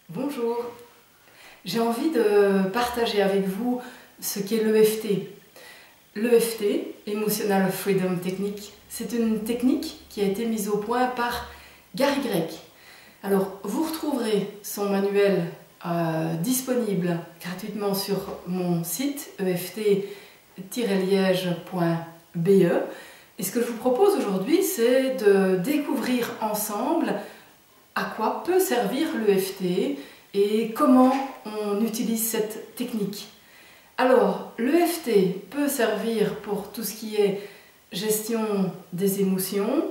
Bonjour, j'ai envie de partager avec vous ce qu'est l'EFT. L'EFT, Emotional Freedom Technique, c'est une technique qui a été mise au point par Gary Gregg. Alors, vous retrouverez son manuel disponible gratuitement sur mon site eft-liège.be. Et ce que je vous propose aujourd'hui, c'est de découvrir ensemble à quoi peut servir l'EFT et comment on utilise cette technique. Alors, l'EFT peut servir pour tout ce qui est gestion des émotions,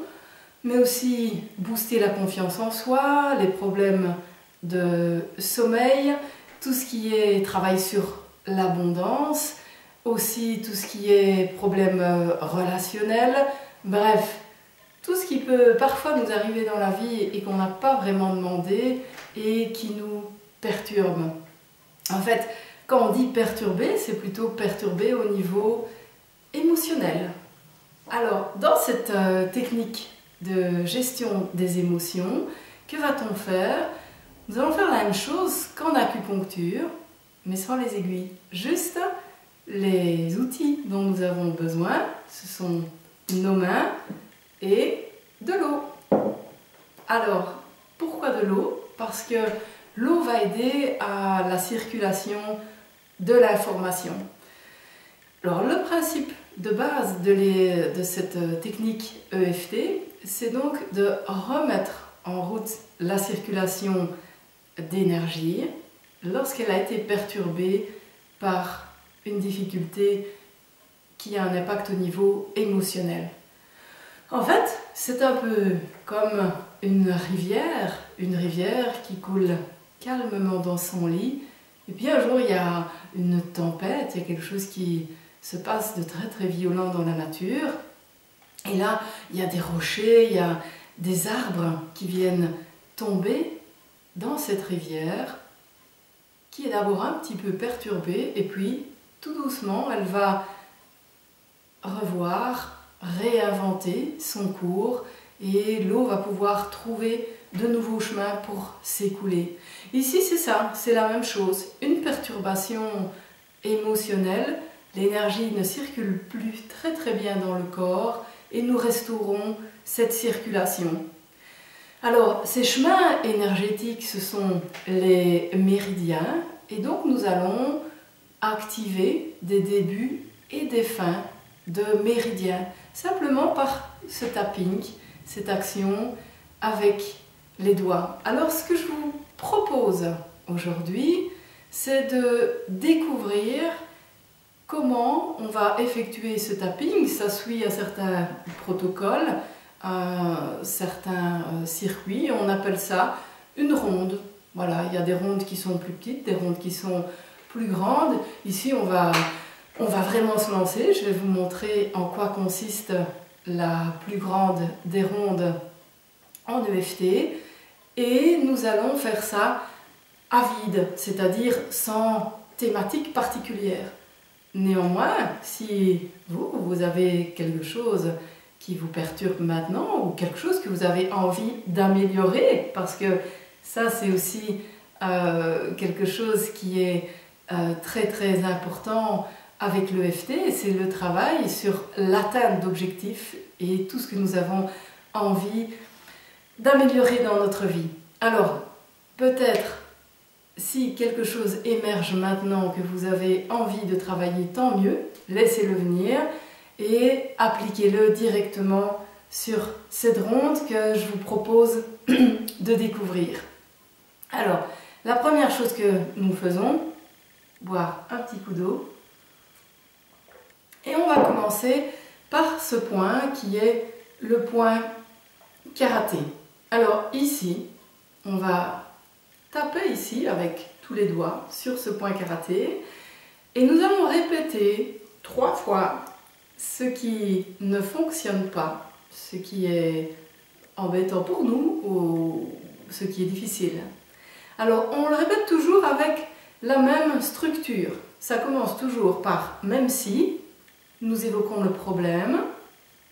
mais aussi booster la confiance en soi, les problèmes de sommeil, tout ce qui est travail sur l'abondance, aussi tout ce qui est problèmes relationnels, bref, tout ce qui peut parfois nous arriver dans la vie et qu'on n'a pas vraiment demandé et qui nous perturbe. En fait, quand on dit perturber, c'est plutôt perturber au niveau émotionnel. Alors, dans cette technique de gestion des émotions, que va-t-on faire? Nous allons faire la même chose qu'en acupuncture, mais sans les aiguilles. Juste les outils dont nous avons besoin, ce sont nos mains et de l'eau. Alors, pourquoi de l'eau? Parce que l'eau va aider à la circulation de l'information. Alors, le principe de base de cette technique EFT, c'est donc de remettre en route la circulation d'énergie lorsqu'elle a été perturbée par une difficulté qui a un impact au niveau émotionnel. En fait, c'est un peu comme une rivière qui coule calmement dans son lit. Et puis un jour, il y a une tempête, il y a quelque chose qui se passe de très très violent dans la nature. Et là, il y a des rochers, il y a des arbres qui viennent tomber dans cette rivière, qui est d'abord un petit peu perturbée, et puis tout doucement, elle va réinventer son cours et l'eau va pouvoir trouver de nouveaux chemins pour s'écouler. Ici, c'est ça, c'est la même chose. Une perturbation émotionnelle, l'énergie ne circule plus très très bien dans le corps et nous restaurons cette circulation. Alors, ces chemins énergétiques, ce sont les méridiens et donc nous allons activer des débuts et des fins de méridiens, simplement par ce tapping, cette action avec les doigts. Alors ce que je vous propose aujourd'hui, c'est de découvrir comment on va effectuer ce tapping. Ça suit un certain protocole, un certain circuit, on appelle ça une ronde. Voilà, il y a des rondes qui sont plus petites, des rondes qui sont plus grandes. Ici, on va vraiment se lancer. Je vais vous montrer en quoi consiste la plus grande des rondes en EFT. Et nous allons faire ça à vide, c'est-à-dire sans thématique particulière. Néanmoins, si vous avez quelque chose qui vous perturbe maintenant ou quelque chose que vous avez envie d'améliorer, parce que ça c'est aussi quelque chose qui est très très important avec l'EFT, c'est le travail sur l'atteinte d'objectifs et tout ce que nous avons envie d'améliorer dans notre vie. Alors, peut-être, si quelque chose émerge maintenant que vous avez envie de travailler, tant mieux, laissez-le venir et appliquez-le directement sur cette ronde que je vous propose de découvrir. Alors, la première chose que nous faisons, boire un petit coup d'eau. Et on va commencer par ce point qui est le point karaté. Alors ici, on va taper ici avec tous les doigts sur ce point karaté et nous allons répéter 3 fois ce qui ne fonctionne pas, ce qui est embêtant pour nous ou ce qui est difficile. Alors on le répète toujours avec la même structure. Ça commence toujours par même si, nous évoquons le problème,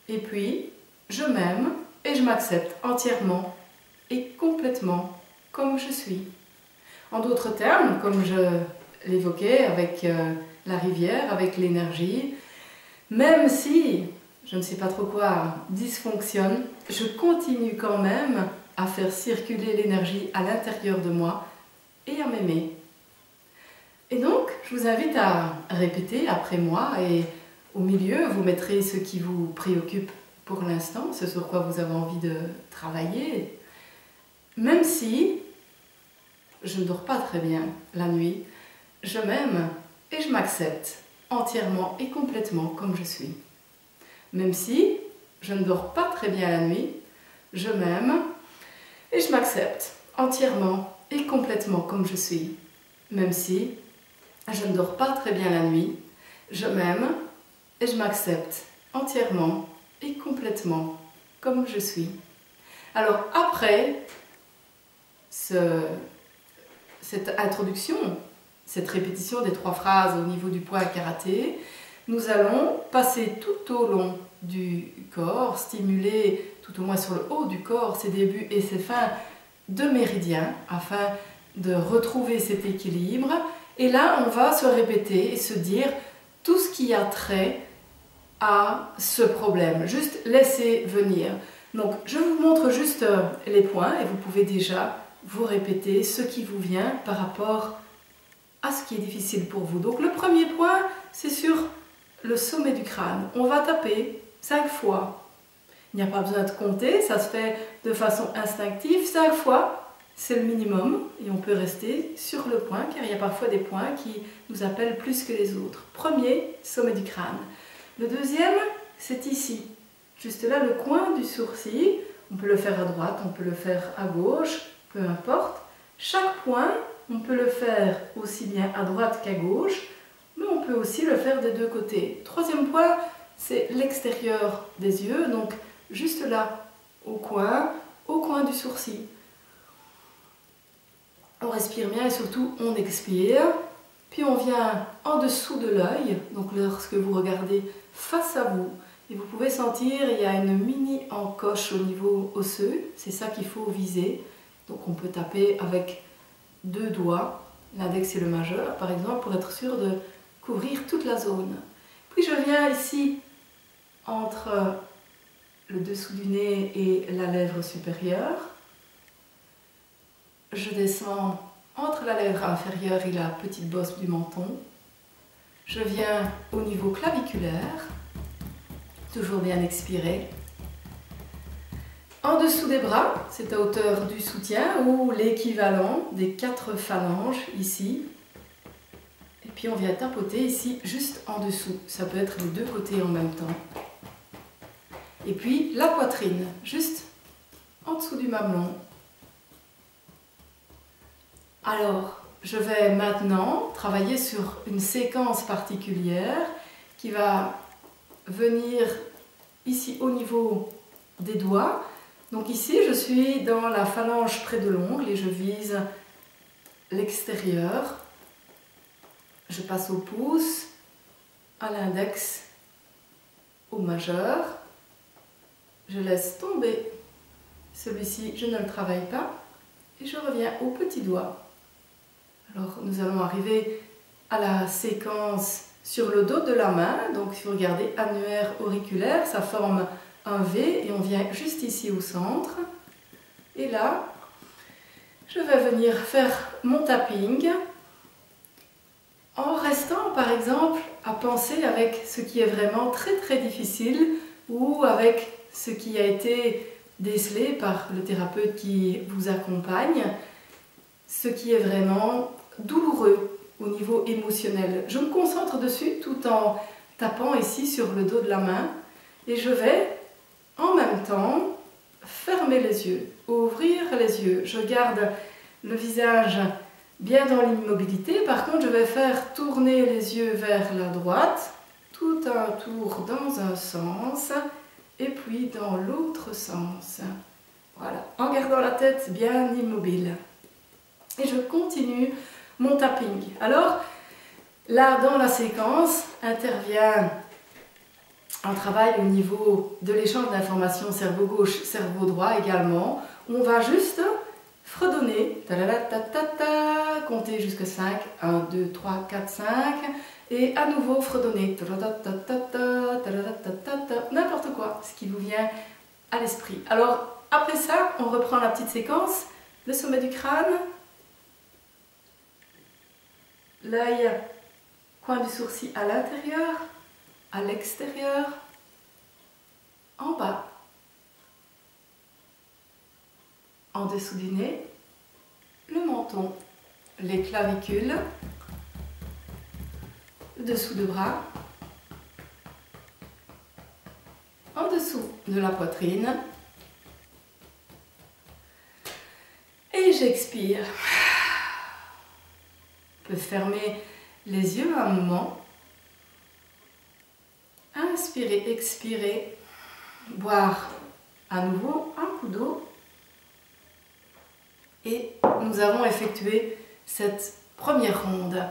et puis je m'aime et je m'accepte entièrement et complètement comme je suis. En d'autres termes, comme je l'évoquais avec la rivière, avec l'énergie, même si, je ne sais pas trop quoi, dysfonctionne, je continue quand même à faire circuler l'énergie à l'intérieur de moi et à m'aimer. Et donc, je vous invite à répéter après moi et au milieu, vous mettrez ce qui vous préoccupe pour l'instant, ce sur quoi vous avez envie de travailler. Même si je ne dors pas très bien la nuit, je m'aime et je m'accepte entièrement et complètement comme je suis. Même si je ne dors pas très bien la nuit, je m'aime et je m'accepte entièrement et complètement comme je suis. Même si je ne dors pas très bien la nuit, je m'aime et je m'accepte entièrement et complètement comme je suis. Alors après cette introduction, cette répétition des 3 phrases au niveau du poids karaté, nous allons passer tout au long du corps, stimuler tout au moins sur le haut du corps ses débuts et ses fins de méridiens afin de retrouver cet équilibre. Et là, on va se répéter et se dire tout ce qui a trait à ce problème. Juste laisser venir. Donc, je vous montre juste les points et vous pouvez déjà vous répéter ce qui vous vient par rapport à ce qui est difficile pour vous. Donc, le premier point, c'est sur le sommet du crâne. On va taper 5 fois. Il n'y a pas besoin de compter, ça se fait de façon instinctive. 5 fois, c'est le minimum et on peut rester sur le point car il y a parfois des points qui nous appellent plus que les autres. Premier, sommet du crâne. Le deuxième, c'est ici, juste là, le coin du sourcil. On peut le faire à droite, on peut le faire à gauche, peu importe. Chaque point, on peut le faire aussi bien à droite qu'à gauche, mais on peut aussi le faire des deux côtés. Troisième point, c'est l'extérieur des yeux, donc juste là, au coin du sourcil. On respire bien et surtout on expire. Puis on vient en dessous de l'œil, donc lorsque vous regardez face à vous, et vous pouvez sentir il y a une mini encoche au niveau osseux, c'est ça qu'il faut viser. Donc on peut taper avec 2 doigts, l'index et le majeur par exemple, pour être sûr de couvrir toute la zone. Puis je viens ici entre le dessous du nez et la lèvre supérieure. Je descends entre la lèvre inférieure et la petite bosse du menton. Je viens au niveau claviculaire, toujours bien expirer. En dessous des bras, c'est à hauteur du soutien ou l'équivalent des 4 phalanges ici. Et puis on vient tapoter ici juste en dessous. Ça peut être les 2 côtés en même temps. Et puis la poitrine, juste en dessous du mamelon. Alors, je vais maintenant travailler sur une séquence particulière qui va venir ici au niveau des doigts. Donc ici, je suis dans la phalange près de l'ongle et je vise l'extérieur. Je passe au pouce, à l'index, au majeur. Je laisse tomber celui-ci, je ne le travaille pas. Et je reviens au petit doigt. Alors nous allons arriver à la séquence sur le dos de la main. Donc si vous regardez annulaire auriculaire, ça forme un V et on vient juste ici au centre. Et là, je vais venir faire mon tapping en restant par exemple à penser avec ce qui est vraiment très très difficile ou avec ce qui a été décelé par le thérapeute qui vous accompagne, ce qui est vraiment douloureux au niveau émotionnel. Je me concentre dessus tout en tapant ici sur le dos de la main et je vais en même temps fermer les yeux, ouvrir les yeux. Je garde le visage bien dans l'immobilité. Par contre, je vais faire tourner les yeux vers la droite, tout un tour dans un sens et puis dans l'autre sens. Voilà, en gardant la tête bien immobile. Et je continue mon tapping. Alors, là, dans la séquence, intervient un travail au niveau de l'échange d'informations cerveau gauche, cerveau droit également. On va juste fredonner. Ta-la-la-ta-ta-ta, comptez jusqu'à 5, 1, 2, 3, 4, 5, et à nouveau fredonnez, n'importe quoi, ce qui vous vient à l'esprit. Alors après ça, on reprend la petite séquence, le sommet du crâne, l'œil, coin du sourcil à l'intérieur, à l'extérieur, en bas, en dessous du nez, le menton, les clavicules, le dessous du bras, en dessous de la poitrine, et j'expire. Je peux fermer les yeux un moment, inspirer, expirer, boire à nouveau un coup d'eau, et nous avons effectué cette première ronde.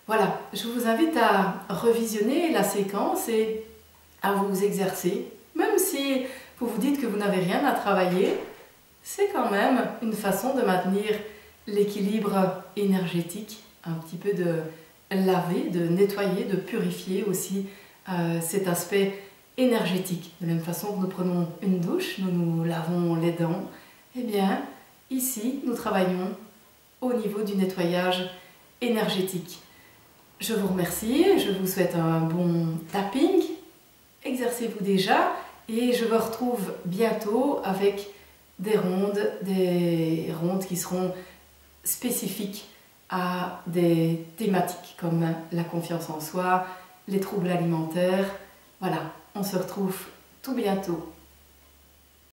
Voilà, je vous invite à revisionner la séquence et à vous exercer. Même si vous vous dites que vous n'avez rien à travailler, c'est quand même une façon de maintenir l'équilibre énergétique, un petit peu de laver, de nettoyer, de purifier aussi cet aspect énergétique. De la même façon que nous prenons une douche, nous nous lavons les dents, eh bien ici nous travaillons au niveau du nettoyage énergétique. Je vous remercie, je vous souhaite un bon tapping, exercez-vous déjà et je vous retrouve bientôt avec des rondes qui seront spécifiques à des thématiques comme la confiance en soi, les troubles alimentaires. Voilà, on se retrouve tout bientôt.